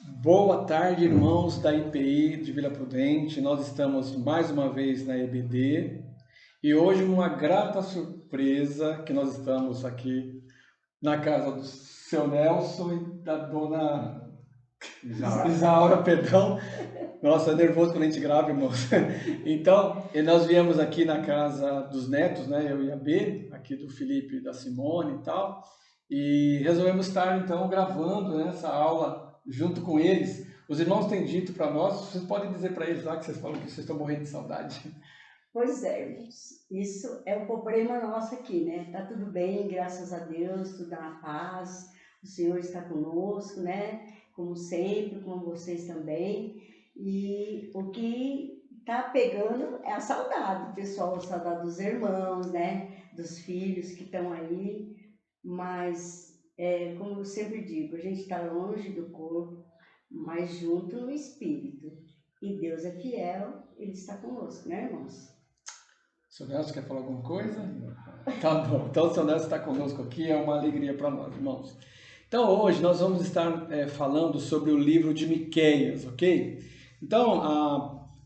Boa tarde, irmãos da IPI de Vila Prudente. Nós estamos mais uma vez na EBD e hoje uma grata surpresa que nós estamos aqui na casa do seu Nelson e da dona Isaura, perdão. Nossa, é nervoso quando a gente grava, irmãos. Então, nós viemos aqui na casa dos netos, né? Eu e a B, aqui do Felipe e da Simone e tal. E resolvemos estar, então, gravando, né, essa aula junto com eles. Os irmãos têm dito para nós, vocês podem dizer para eles lá que vocês falam que vocês estão morrendo de saudade. Pois é, irmãos. Isso é o problema nosso aqui, né? Tá tudo bem, graças a Deus, tudo na paz. O Senhor está conosco, né? Como sempre, com vocês também. E o que tá pegando é a saudade, pessoal, a saudade dos irmãos, né? Dos filhos que estão aí. Mas, como eu sempre digo, a gente está longe do corpo, mas junto no espírito. E Deus é fiel, Ele está conosco, né, irmãos? O seu Nelson quer falar alguma coisa? Tá bom. Então, o seu Nelson está conosco aqui, é uma alegria para nós, irmãos. Então, hoje nós vamos estar falando sobre o livro de Miqueias, ok? Então,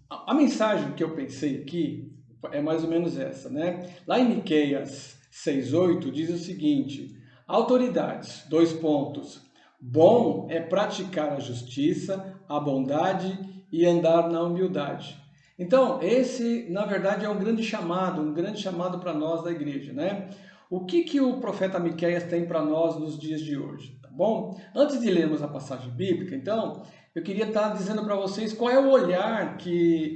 a mensagem que eu pensei aqui é mais ou menos essa, né? Lá em Miqueias 6:8 diz o seguinte: autoridades, dois pontos. Bom é praticar a justiça, a bondade e andar na humildade. Então, esse, na verdade, é um grande chamado para nós da igreja, né? O que o profeta Miqueias tem para nós nos dias de hoje, tá bom? Antes de lermos a passagem bíblica, então, eu queria estar dizendo para vocês qual é o olhar que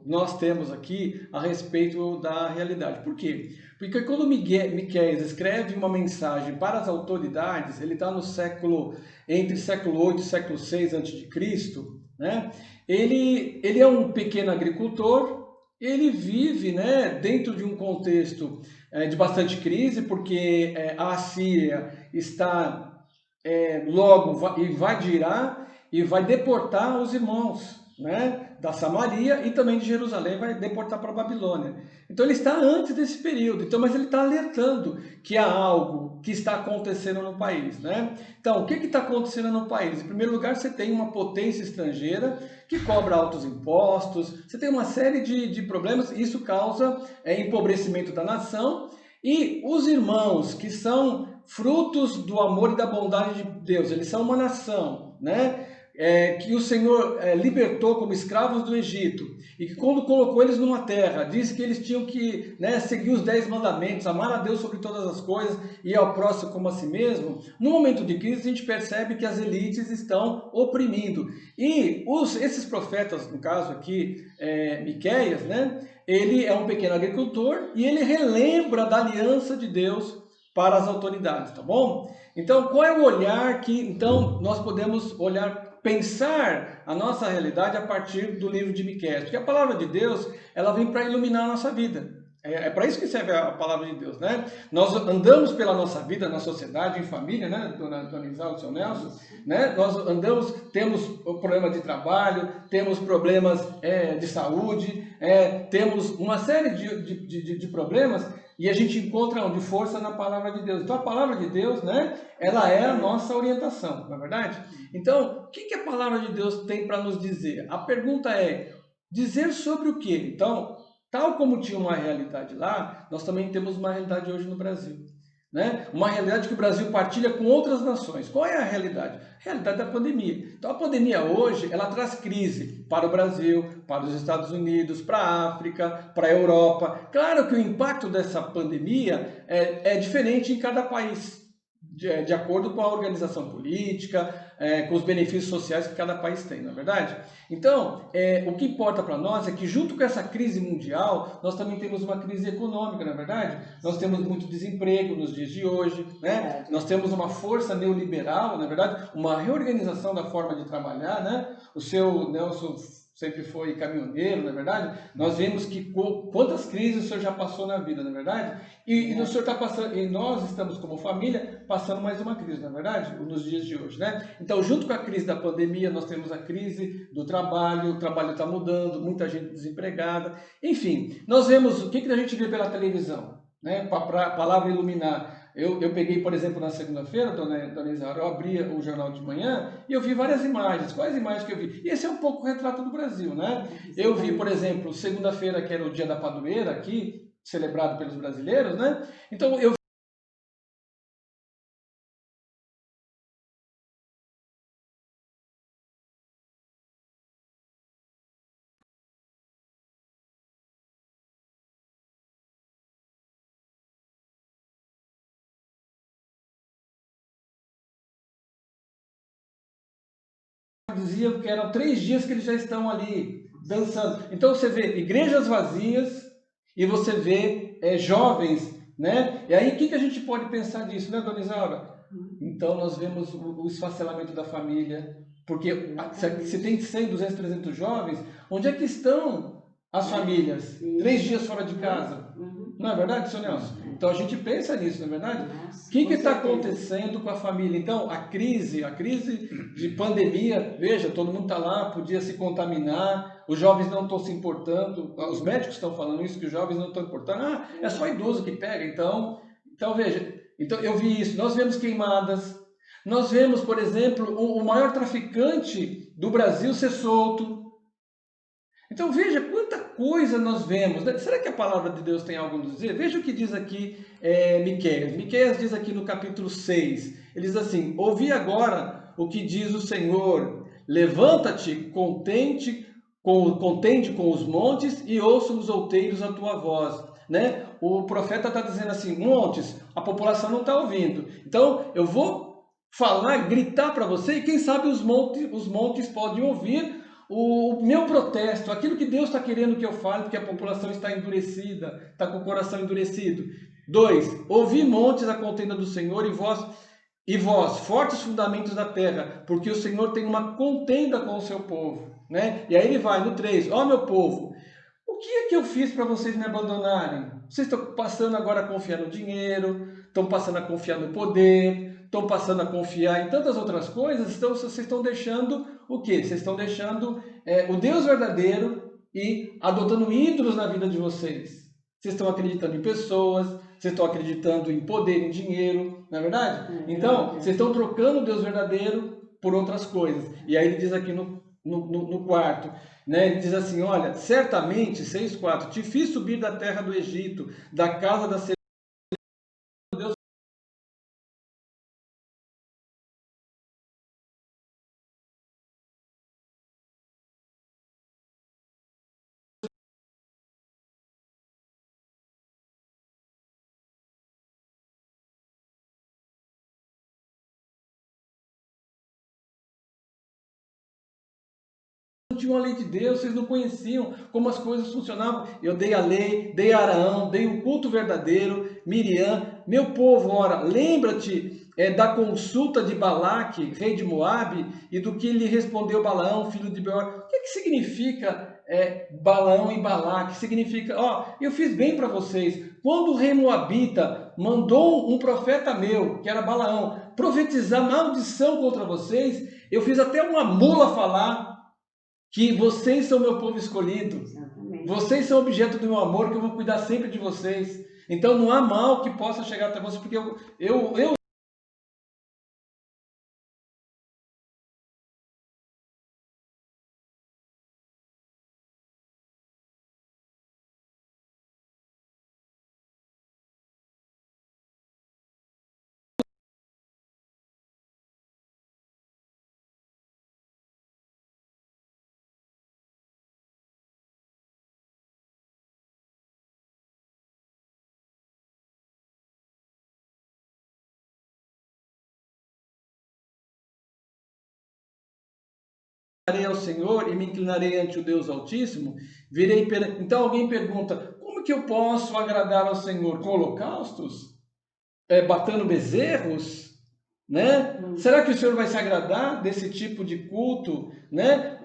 nós temos aqui a respeito da realidade. Por quê? Porque quando Miqueias escreve uma mensagem para as autoridades, ele está no entre século 8 e século 6 a.C., né? Ele é um pequeno agricultor, ele vive, né, dentro de um contexto de bastante crise, porque a Assíria está logo invadirá e vai deportar os irmãos, né, da Samaria e também de Jerusalém, vai deportar para a Babilônia. Então ele está antes desse período, então, mas ele está alertando que há algo que está acontecendo no país, né? Então, o que está acontecendo no país? Em primeiro lugar, você tem uma potência estrangeira que cobra altos impostos, você tem uma série de problemas, isso causa empobrecimento da nação, e os irmãos que são frutos do amor e da bondade de Deus, eles são uma nação, né? Que o Senhor libertou como escravos do Egito, e que quando colocou eles numa terra, disse que eles tinham que, né, seguir os 10 mandamentos, amar a Deus sobre todas as coisas e ao próximo como a si mesmo. No momento de crise, a gente percebe que as elites estão oprimindo. E esses profetas, no caso aqui, Miqueias, né, ele é um pequeno agricultor e ele relembra da aliança de Deus para as autoridades, tá bom? Então, qual é o olhar que então nós podemos olhar, pensar a nossa realidade a partir do livro de Miqueias? Porque a palavra de Deus, ela vem para iluminar a nossa vida. É para isso que serve a palavra de Deus, né? Nós andamos pela nossa vida, na sociedade, em família, né? Dona Isal, seu Nelson, né? Nós andamos, temos o problema de trabalho, temos problemas de saúde, temos uma série de problemas e a gente encontra onde força na palavra de Deus. Então a palavra de Deus, né? Ela é a nossa orientação, não é verdade? Então, o que a palavra de Deus tem para nos dizer? A pergunta é, dizer sobre o quê? Então, tal como tinha uma realidade lá, nós também temos uma realidade hoje no Brasil. Né? Uma realidade que o Brasil partilha com outras nações. Qual é a realidade? A realidade da pandemia. Então a pandemia hoje, ela traz crise para o Brasil, para os Estados Unidos, para a África, para a Europa. Claro que o impacto dessa pandemia é diferente em cada país, de acordo com a organização política, com os benefícios sociais que cada país tem, não é verdade? Então, o que importa para nós é que junto com essa crise mundial, nós também temos uma crise econômica, não é verdade? Nós temos muito desemprego nos dias de hoje, né? Nós temos uma força neoliberal, na verdade, uma reorganização da forma de trabalhar, né? O seu Nelson sempre foi caminhoneiro, na verdade. Nós vemos que quantas crises o senhor já passou na vida, na verdade. E o senhor está passando, e nós estamos como família passando mais uma crise, na verdade, nos dias de hoje, né? Então, junto com a crise da pandemia, nós temos a crise do trabalho. O trabalho está mudando, muita gente desempregada. Enfim, nós vemos o que a gente vê pela televisão, né? Para a palavra iluminar. Eu peguei, por exemplo, na segunda-feira, dona Isaura, eu abri o jornal de manhã e eu vi várias imagens. Quais imagens que eu vi? E esse é um pouco o retrato do Brasil, né? Eu vi, por exemplo, segunda-feira, que era o dia da padroeira aqui, celebrado pelos brasileiros, né? Então, eu dizia que eram 3 dias que eles já estão ali dançando. Então você vê igrejas vazias e você vê jovens, né? E aí o que a gente pode pensar disso, né, dona Isaura? Então nós vemos o esfacelamento da família, porque se tem 100, 200, 300 jovens, onde é que estão as famílias? 3 dias fora de casa. Não é verdade, senhor Nelson? Então a gente pensa nisso, não é verdade? O que está acontecendo com a família? Então, a crise de pandemia, veja, todo mundo está lá, podia se contaminar, os jovens não estão se importando, os médicos estão falando isso, que os jovens não estão importando, é só idoso que pega, então veja, então eu vi isso, nós vemos queimadas, nós vemos, por exemplo, o maior traficante do Brasil ser solto. Então veja quanta coisa nós vemos, né? Será que a palavra de Deus tem algo a nos dizer? Veja o que diz aqui Miqueias. Miqueias diz aqui no capítulo 6, ele diz assim: ouvi agora o que diz o Senhor, levanta-te, contende com os montes e ouça os outeiros a tua voz. Né? O profeta está dizendo assim, montes, a população não está ouvindo, então eu vou falar, gritar para você e quem sabe os montes podem ouvir o meu protesto, aquilo que Deus está querendo que eu fale, porque a população está endurecida, está com o coração endurecido. 2. Ouvi montes a contenda do Senhor e vós, fortes fundamentos da terra, porque o Senhor tem uma contenda com o seu povo. Né? E aí ele vai no 3, ó meu povo, o que é que eu fiz para vocês me abandonarem? Vocês estão passando agora a confiar no dinheiro, estão passando a confiar no poder, estão passando a confiar em tantas outras coisas, então vocês estão deixando o quê? Vocês estão deixando o Deus verdadeiro e adotando ídolos na vida de vocês. Vocês estão acreditando em pessoas, vocês estão acreditando em poder, em dinheiro, não é verdade? Então, vocês estão trocando o Deus verdadeiro por outras coisas. E aí ele diz aqui no quarto, né? Ele diz assim, olha, certamente, 6,4, te fiz subir da terra do Egito, da casa da Deus. Não tinham a lei de Deus, vocês não conheciam como as coisas funcionavam. Eu dei a lei, dei a Araão, dei o culto verdadeiro, Miriam, meu povo, ora, lembra-te da consulta de Balaque, rei de Moabe, e do que lhe respondeu Balaão, filho de Beor. O que significa Balaão e Balaque? Significa, eu fiz bem para vocês. Quando o rei Moabita mandou um profeta meu, que era Balaão, profetizar maldição contra vocês, eu fiz até uma mula falar que vocês são meu povo escolhido. Exatamente. Vocês são objeto do meu amor, que eu vou cuidar sempre de vocês. Então não há mal que possa chegar até vocês, porque eu ao Senhor e me inclinarei ante o Deus Altíssimo, virei Então alguém pergunta, como que eu posso agradar ao Senhor? Com holocaustos? Batendo bezerros? Né? Será que o Senhor vai se agradar desse tipo de culto? Né?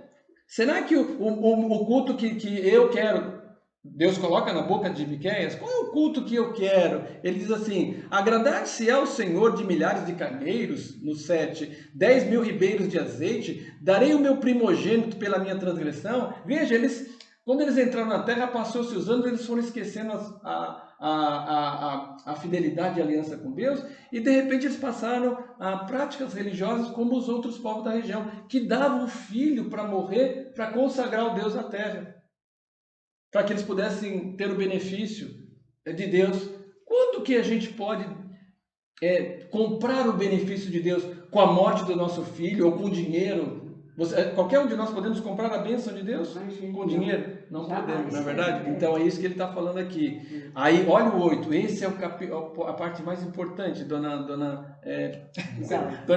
Será que o culto que eu quero, Deus coloca na boca de Miqueias, qual é o culto que eu quero? Ele diz assim, agradar-se ao Senhor de milhares de carneiros, no 7, 10.000 ribeiros de azeite, darei o meu primogênito pela minha transgressão. Veja, eles Quando eles entraram na terra, passou-se os anos, eles foram esquecendo a fidelidade e a aliança com Deus, e de repente eles passaram a práticas religiosas como os outros povos da região, que davam o filho para morrer, para consagrar o Deus na terra, para que eles pudessem ter o benefício de Deus. Quando que a gente pode comprar o benefício de Deus? Com a morte do nosso filho ou com dinheiro? Qualquer um de nós podemos comprar a bênção de Deus com dinheiro? Não podemos, não é verdade? Então é isso que ele está falando aqui. Aí, olha o 8, esse é a parte mais importante, dona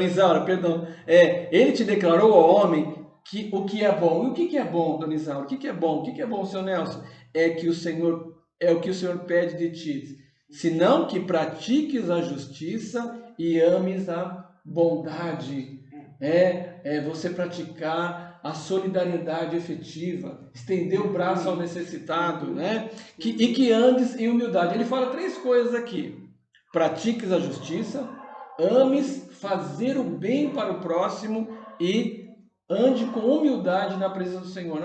Isaura, perdão. Ele te declarou ao homem o que é bom. E o que é bom, dona Isaura? O que é bom? O que é bom, seu Nelson? É o que o Senhor pede de ti. Senão que pratiques a justiça e ames a bondade. Você praticar a solidariedade efetiva, estender o braço ao necessitado, né? E que andes em humildade. Ele fala 3 coisas aqui: pratiques a justiça, ames fazer o bem para o próximo e ande com humildade na presença do Senhor.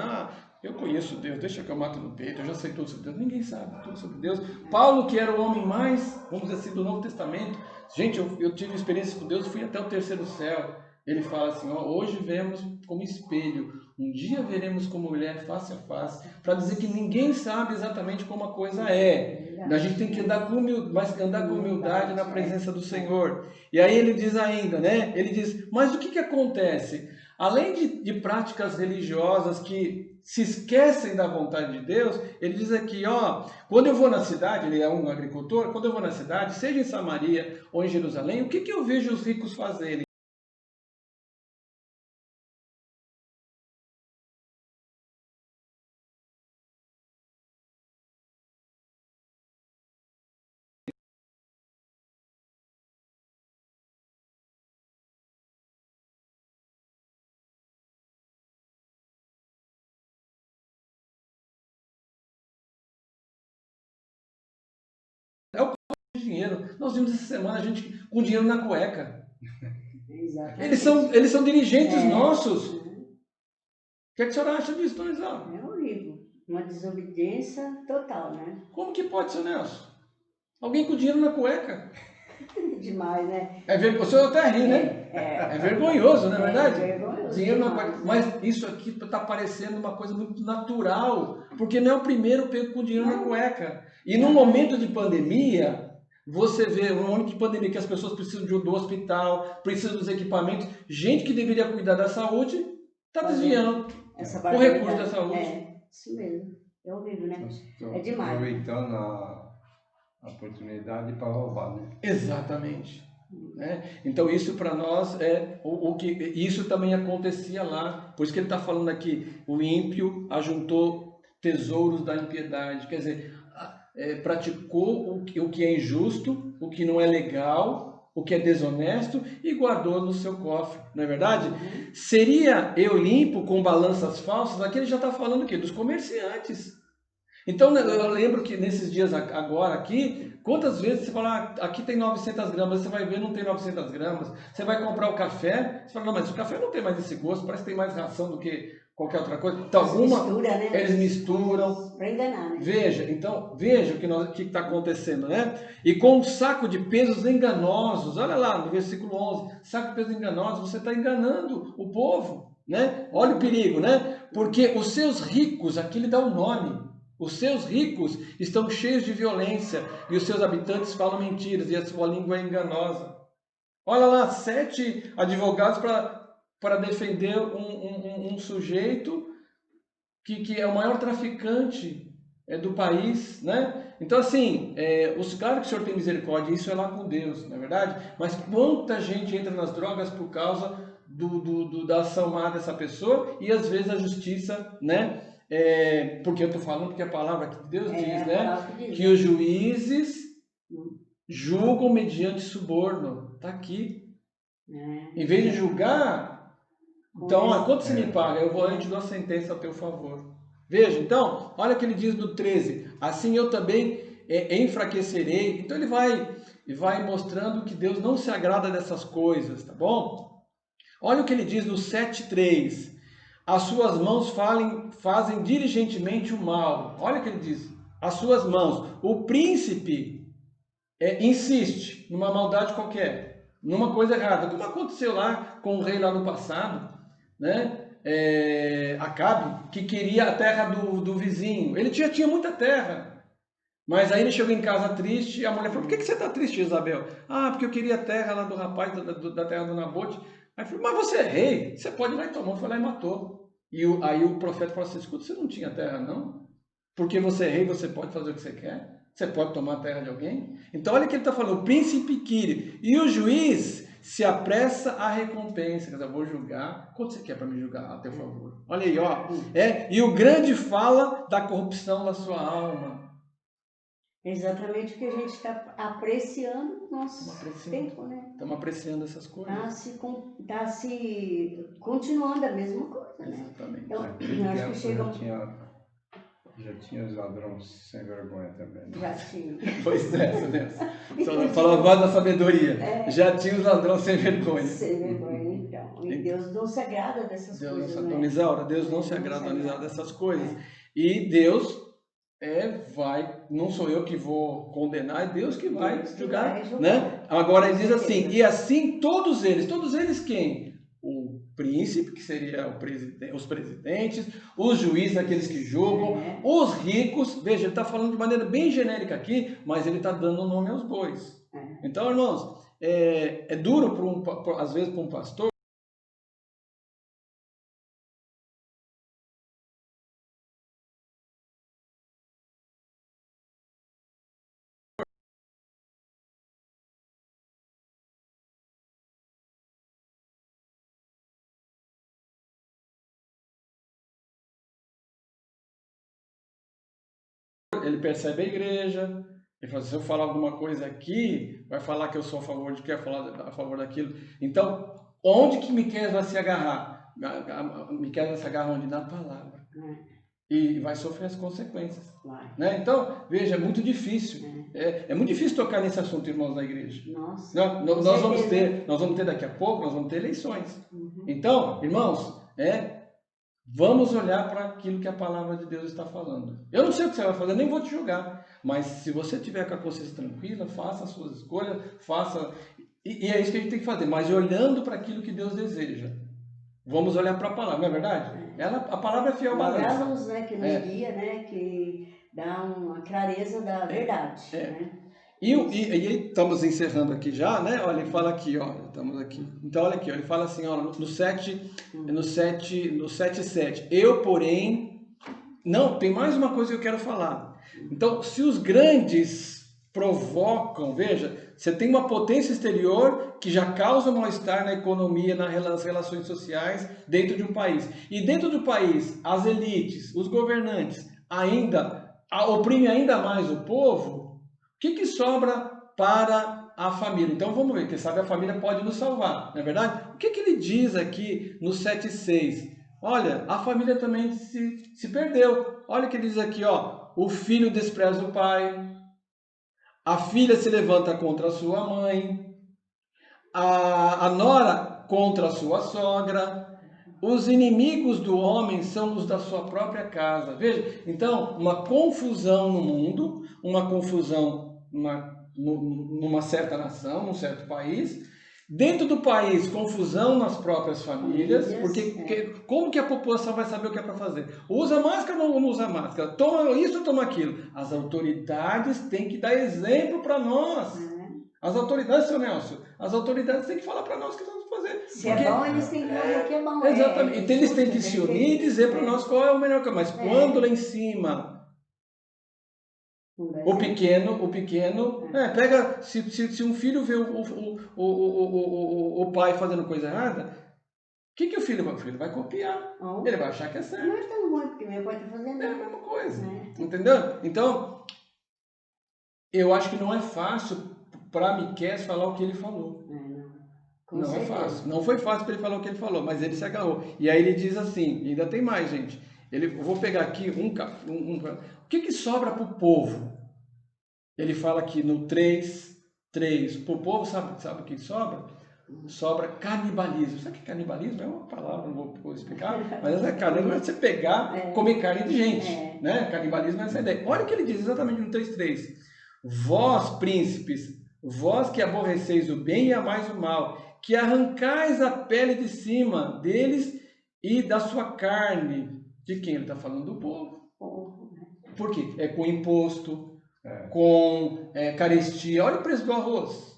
Eu conheço Deus, deixa que eu mato no peito, eu já sei tudo sobre Deus. Ninguém sabe tudo sobre Deus. Paulo, que era o homem mais, vamos dizer assim, do Novo Testamento. Gente, eu tive experiência com Deus, fui até o 3º céu. Ele fala assim, hoje vemos como espelho, um dia veremos como mulher face a face, para dizer que ninguém sabe exatamente como a coisa é. A gente tem que andar com humildade na presença do Senhor. E aí ele diz ainda, né? Ele diz, mas o que acontece? Além de práticas religiosas que se esquecem da vontade de Deus, ele diz aqui, quando eu vou na cidade, ele é um agricultor, quando eu vou na cidade, seja em Samaria ou em Jerusalém, o que eu vejo os ricos fazerem? É o dinheiro. Nós vimos essa semana a gente com dinheiro na cueca. Eles são dirigentes nossos. O que a senhora acha disso, dona Isabel? É horrível. Uma desobediência total, né? Como que pode, seu Nelson? Alguém com dinheiro na cueca? Demais, né? O senhor até ri, né? É vergonhoso, não é verdade? É vergonhoso. Dinheiro na cueca. Mas isso aqui está parecendo uma coisa muito natural, porque não é o primeiro pego com dinheiro na cueca. E no momento de pandemia, você vê, no momento de pandemia que as pessoas precisam do hospital, precisam dos equipamentos, gente que deveria cuidar da saúde está desviando o recurso da saúde. Isso mesmo. É horrível, né? É demais. Aproveitando a oportunidade para roubar, né? Exatamente. Então isso para nós é o que isso também acontecia lá. Por isso que ele está falando aqui, o ímpio ajuntou tesouros da impiedade, quer dizer, praticou o que é injusto, o que não é legal, o que é desonesto e guardou no seu cofre, não é verdade? Seria eu limpo com balanças falsas? Aqui ele já está falando o quê? Dos comerciantes. Então eu lembro que nesses dias agora aqui, quantas vezes você fala, aqui tem 900 gramas, você vai ver, não tem 900 gramas. Você vai comprar o café, você fala, não, mas o café não tem mais esse gosto, parece que tem mais ração do que qualquer outra coisa. Então, eles misturam. Para enganar, né? Veja o que está acontecendo, né? E com um saco de pesos enganosos, olha lá no versículo 11, saco de pesos enganosos, você está enganando o povo, né? Olha o perigo, né? Porque os seus ricos, aqui ele dá um nome, os seus ricos estão cheios de violência e os seus habitantes falam mentiras e a sua língua é enganosa. Olha lá, 7 advogados para defender um sujeito que é o maior traficante do país, né? Então assim, claro que o Senhor tem misericórdia, isso é lá com Deus, não é verdade? Mas quanta gente entra nas drogas por causa da ação má dessa pessoa e às vezes a justiça, né? Porque eu estou falando porque a palavra que Deus diz, né? Que os juízes julgam mediante suborno. Está aqui. Em vez de julgar, então, quanto você me paga? Eu te dou a sentença a teu favor. Veja, então, olha o que ele diz no 13. Assim eu também enfraquecerei. Então ele vai mostrando que Deus não se agrada dessas coisas, tá bom? Olha o que ele diz no 7:3. as suas mãos fazem diligentemente o mal. Olha o que ele diz. As suas mãos. O príncipe insiste numa maldade qualquer, numa coisa errada, como aconteceu lá com o rei lá no passado, né? Acabe, que queria a terra do vizinho. Ele já tinha muita terra, mas aí ele chegou em casa triste e a mulher falou: por que você está triste, Isabel? Ah, porque eu queria a terra lá do rapaz, da terra do Nabote. Aí falou: mas você é rei, você pode ir lá e tomou. Foi lá e matou. Aí o profeta falou assim: escuta, você não tinha terra não? Porque você é rei, você pode fazer o que você quer? Você pode tomar a terra de alguém? Então olha o que ele está falando: o príncipe quire. E o juiz se apressa à recompensa. Quer dizer, eu vou julgar. Quanto você quer para me julgar a teu favor? Olha aí, ó. E o grande fala da corrupção da sua alma. Exatamente o que a gente está apreciando no nosso tempo, né? Estamos apreciando essas coisas. Tá se continuando a mesma coisa, né? Exatamente. Então, Naquele eu acho tempo que chega já tinha os ladrões sem vergonha também. Né? Já tinha. Pois é, Deus. Falou a voz da sabedoria. Já tinha os ladrões sem vergonha. Sem vergonha, então. E Deus não se agrada dessas coisas, né? Dona Isaura, Deus não se agrada, Dona Isaura, dessas coisas. E Deus não sou eu que vou condenar, é Deus que vai julgar, né? Agora ele diz assim: e assim todos eles quem? O príncipe, que seria os presidentes, os juízes, aqueles que julgam, os ricos. Veja, ele está falando de maneira bem genérica aqui, mas ele está dando nome aos bois. Então, irmãos, é duro às vezes para um pastor. Ele percebe a igreja, ele fala: se eu falar alguma coisa aqui, vai falar que eu sou a favor de quer falar a favor daquilo. Então, onde que Miqueias vai se agarrar? Miqueias vai se agarrar onde? Na palavra. E vai sofrer as consequências. Né? Então, veja, é muito difícil. É muito difícil tocar nesse assunto, irmãos da igreja. Nossa, nós vamos ter daqui a pouco, nós vamos ter eleições. Então, irmãos, vamos olhar para aquilo que a palavra de Deus está falando. Eu não sei o que você vai fazer, nem vou te julgar. Mas se você tiver com a consciência tranquila, faça as suas escolhas, faça. E é isso que a gente tem que fazer, mas olhando para aquilo que Deus deseja. Vamos olhar para a palavra, não é verdade? A palavra é fiel balança. Uma luz, né, que nos guia, né, que dá uma clareza da verdade. Né? E estamos encerrando aqui já, né? Olha, ele fala aqui, ó, estamos aqui. Então, olha aqui, ó, ele fala assim, ó, no 7:7. Eu, porém, não, tem mais uma coisa que eu quero falar. Então, se os grandes provocam, veja, você tem uma potência exterior que já causa mal-estar na economia, nas relações sociais dentro de um país. E dentro do país, as elites, os governantes ainda oprimem ainda mais o povo. O que sobra para a família? Então vamos ver, quem sabe a família pode nos salvar, não é verdade? O que ele diz aqui no 7:6? Olha, a família também se perdeu. Olha o que ele diz aqui, ó. O filho despreza o pai, a filha se levanta contra a sua mãe, a nora contra a sua sogra. Os inimigos do homem são os da sua própria casa. Veja, então, uma confusão no mundo, uma confusão numa certa nação, num certo país. Dentro do país, confusão nas próprias famílias, porque como que a população vai saber o que é para fazer? Usa máscara ou não usa máscara? Toma isso ou toma aquilo? As autoridades têm que dar exemplo para nós. As autoridades, seu Nelson, as autoridades têm que falar para nós o que nós vamos fazer. Se é bom, eles têm que fazer o que é bom. Exatamente. Então eles têm que se unir e dizer para nós qual é o melhor caminho. Mas quando lá em cima o pequeno, pega, se um filho vê o pai fazendo coisa errada, o que o filho vai? O filho vai copiar. Ele vai achar que é certo. Não é tão ruim, porque meu pai está fazendo. É a mesma coisa. Entendeu? Então, eu acho que não é fácil para Miqueias falar o que ele falou. Não é fácil. Não foi fácil para ele falar o que ele falou, mas ele se agarrou. E aí ele diz assim, ainda tem mais, gente. Eu vou pegar aqui o que sobra para o povo? Ele fala aqui no 3:3. Para o povo, sabe o que sobra? sobra canibalismo. Sabe o que é canibalismo? É uma palavra, não vou explicar, mas é canibalismo, é você pegar, comer carne de gente. Né? Canibalismo é essa ideia. Olha o que ele diz exatamente no 3:3. Vós, príncipes, vós que aborreceis o bem e amais o mal, que arrancais a pele de cima deles e da sua carne. De quem ele está falando? Do povo. Por quê? É com imposto, com carestia. Olha o preço do arroz.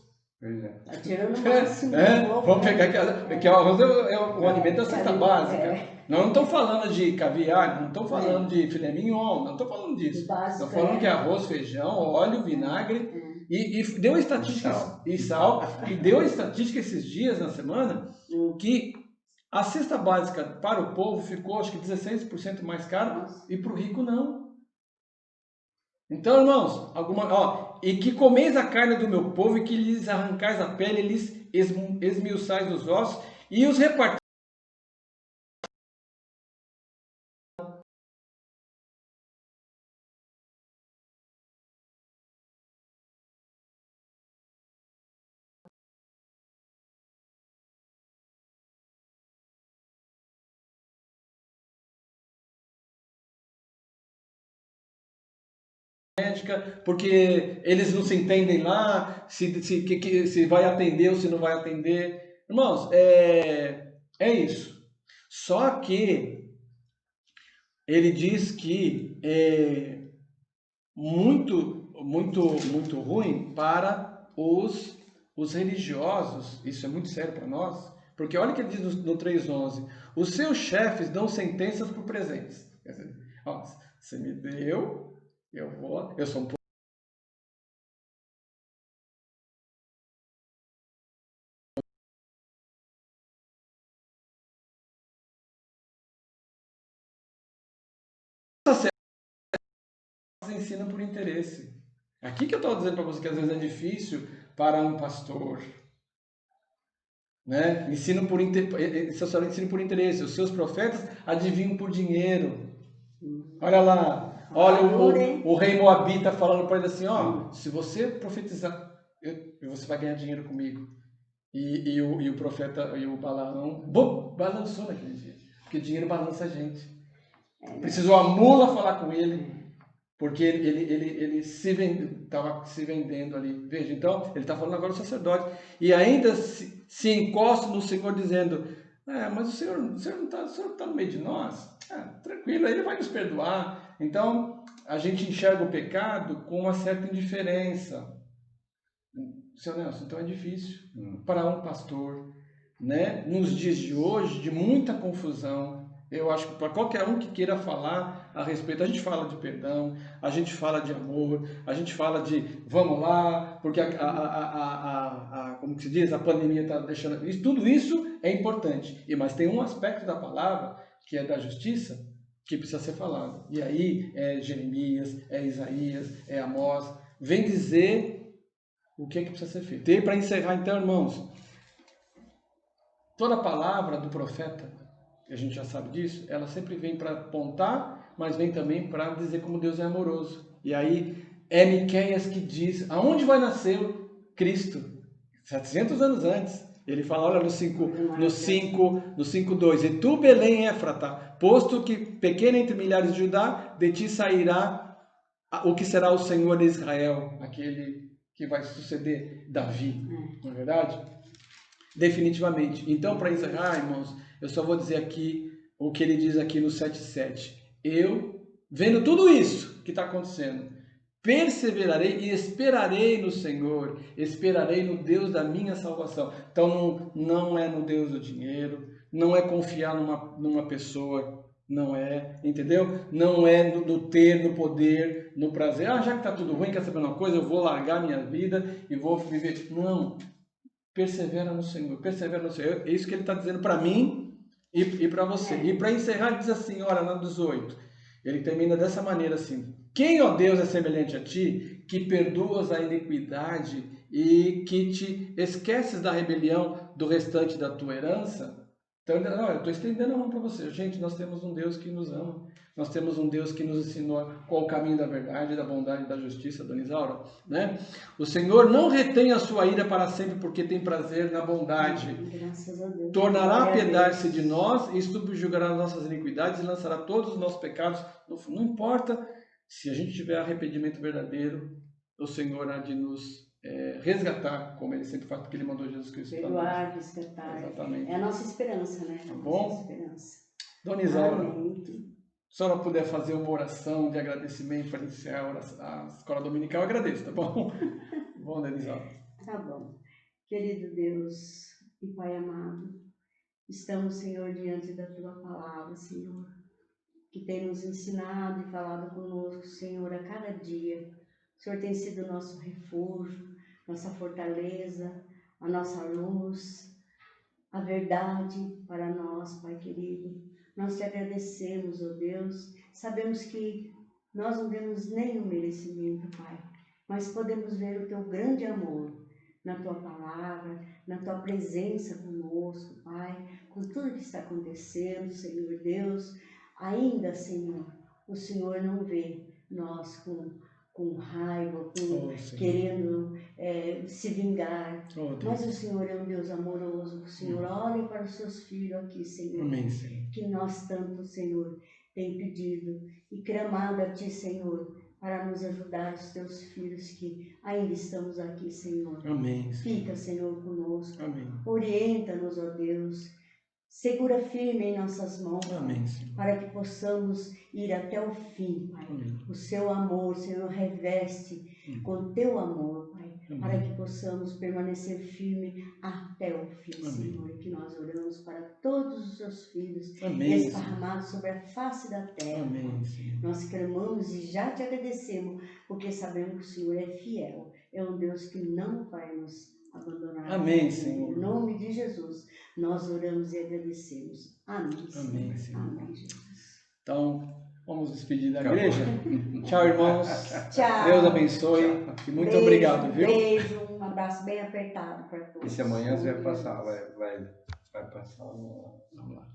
Tá tirando o máximo. Vamos pegar que o arroz é o alimento da cesta básica. Nós não estamos falando de caviar, não estamos falando de filé mignon, não estamos falando disso. Estamos falando que é arroz, feijão, óleo, vinagre e deu estatística e sal. E deu estatística esses dias na semana que a cesta básica para o povo ficou acho que 16% mais cara e para o rico não. Então, irmãos, e que comeis a carne do meu povo e que lhes arrancais a pele, e lhes esmiuçais os ossos e os repartis. Porque eles não se entendem lá, se vai atender ou se não vai atender. Irmãos, é isso. Só que ele diz que é muito ruim para os religiosos. Isso é muito sério para nós, porque olha o que ele diz no 3:11. Os seus chefes dão sentenças por presentes. Quer dizer, você me deu... Eu sou um ensina por interesse. Aqui que eu estou dizendo para você que às vezes é difícil para um pastor. Né? Ensino por interesse. Os seus profetas adivinham por dinheiro. Olha lá. Olha o rei Moabita falando para ele assim, se você profetizar, você vai ganhar dinheiro comigo. E o profeta, e o Balaão, balançou naquele dia. Porque dinheiro balança a gente. Precisou a mula falar com ele. Porque ele estava se vendendo ali. Veja, então, ele está falando agora do sacerdote. E ainda se encosta no Senhor dizendo, mas o Senhor não está no meio de nós? Tranquilo, ele vai nos perdoar. Então, a gente enxerga o pecado com uma certa indiferença. Seu Nelson, então é difícil para um pastor, né? Nos dias de hoje, de muita confusão. Eu acho que para qualquer um que queira falar a respeito, a gente fala de perdão, a gente fala de amor, a gente fala de vamos lá, porque como que se diz, a pandemia está deixando... Tudo isso é importante, mas tem um aspecto da palavra, que é da justiça, que precisa ser falado. E aí é Jeremias, é Isaías, é Amós, vem dizer o que precisa ser feito. E para encerrar então, irmãos, toda palavra do profeta, a gente já sabe disso, ela sempre vem para apontar, mas vem também para dizer como Deus é amoroso. E aí é Miqueias que diz, aonde vai nascer Cristo? 700 anos antes. Ele fala, olha no 5:2, e tu, Belém Éfrata, posto que pequena entre milhares de Judá, de ti sairá o que será o Senhor de Israel, aquele que vai suceder Davi, não é verdade? Definitivamente. Então, para encerrar, irmãos, eu só vou dizer aqui o que ele diz aqui no 7:7. Eu, vendo tudo isso que está acontecendo, perseverarei e esperarei no Senhor, esperarei no Deus da minha salvação. Então, não é no Deus do dinheiro, não é confiar numa pessoa, não é, entendeu? Não é no ter, no poder, no prazer. Já que está tudo ruim, quer saber uma coisa? Eu vou largar minha vida e vou viver. Não. Persevera no Senhor, persevera no Senhor. É isso que ele está dizendo para mim e para você. E para encerrar, ele diz assim, olha, no 18. Ele termina dessa maneira assim. Quem, ó Deus, é semelhante a ti, que perdoas a iniquidade e que te esqueces da rebelião do restante da tua herança? Então, não, eu estou estendendo a mão para você. Gente, nós temos um Deus que nos ama. Nós temos um Deus que nos ensinou qual o caminho da verdade, da bondade e da justiça, Dona Isaura, né? O Senhor não retém a sua ira para sempre, porque tem prazer na bondade. Graças a Deus. Tornará a Glória a piedade-se Deus. de nós e subjugará as nossas iniquidades e lançará todos os nossos pecados. Não importa se a gente tiver arrependimento verdadeiro, o Senhor há de nos resgatar, como Ele sempre faz, porque Ele mandou Jesus Cristo para nós. Perdoar, resgatar. Exatamente. É a nossa esperança, né? Tá A bom? nossa esperança. Dona Isaura, Amém. se a senhora puder fazer uma oração de agradecimento para iniciar a escola dominical, eu agradeço, tá bom? Bom, Dona Isaura. Tá bom. Querido Deus e Pai amado, estamos, Senhor, diante da Tua palavra, Senhor, que tem nos ensinado e falado conosco, Senhor, a cada dia. O Senhor tem sido nosso refúgio, nossa fortaleza, a nossa luz, a verdade para nós, Pai querido. Nós te agradecemos, ó Deus. Sabemos que nós não temos nenhum merecimento, Pai, mas podemos ver o Teu grande amor na Tua palavra, na Tua presença conosco, Pai, com tudo que está acontecendo, Senhor Deus. Ainda, Senhor, o Senhor não vê nós com raiva, querendo se vingar. Mas o Senhor é um Deus amoroso. O Senhor olha para os seus filhos aqui, Senhor. Amém, Senhor. Que nós tanto, Senhor, tem pedido e clamado a Ti, Senhor, para nos ajudar, os Teus filhos que ainda estamos aqui, Senhor. Amém, Senhor. Fica, Senhor, conosco. Amém. Orienta-nos, ó Deus. Segura firme em nossas mãos, Amém, Senhor. para que possamos ir até o fim, Pai. Amém. O Seu amor, Senhor, reveste com Teu amor, Pai, Amém. para que possamos permanecer firme até o fim, Amém. Senhor. E que nós oramos para todos os Seus filhos Amém, esparramados sobre a face da terra. Amém, Senhor. Nós clamamos e já Te agradecemos, porque sabemos que o Senhor é fiel. É um Deus que não vai nos abandonar. Amém, Senhor. Em nome de Jesus, nós oramos e agradecemos. Amém, Senhor. Amém, Senhor. Amém, Jesus. Então, vamos despedir da Acabou. igreja. Tchau, irmãos. Tchau. Deus abençoe. E muito Beijo, obrigado, viu? Beijo, um abraço bem apertado para todos. E se amanhã você vai passar, vai passar Vamos lá.